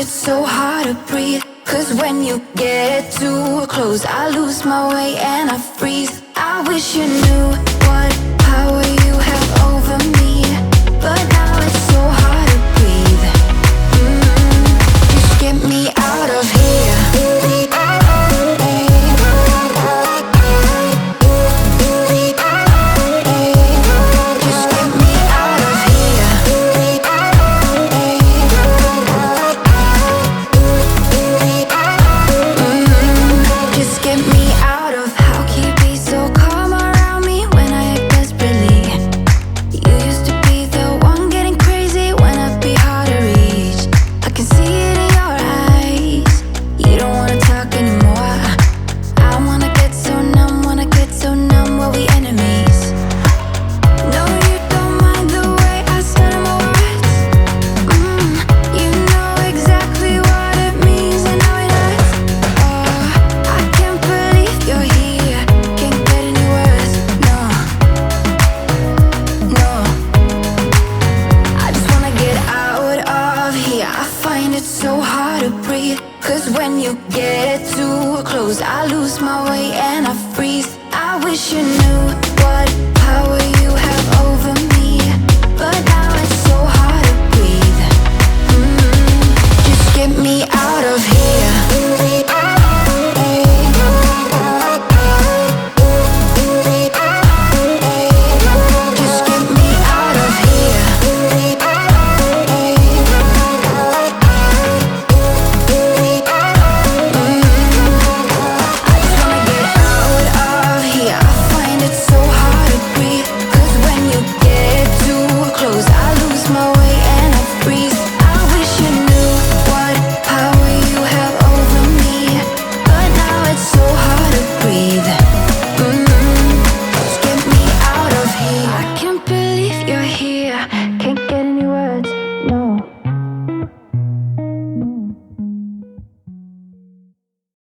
it so hard to breathe. Cause when you get too close, I lose my way and I freeze. I wish you knew what power you have over me, but now it's so hard to breathe. Just get me out of here. So hard to breathe. Cause when you get too close, I lose my way and I freeze. I wish you knew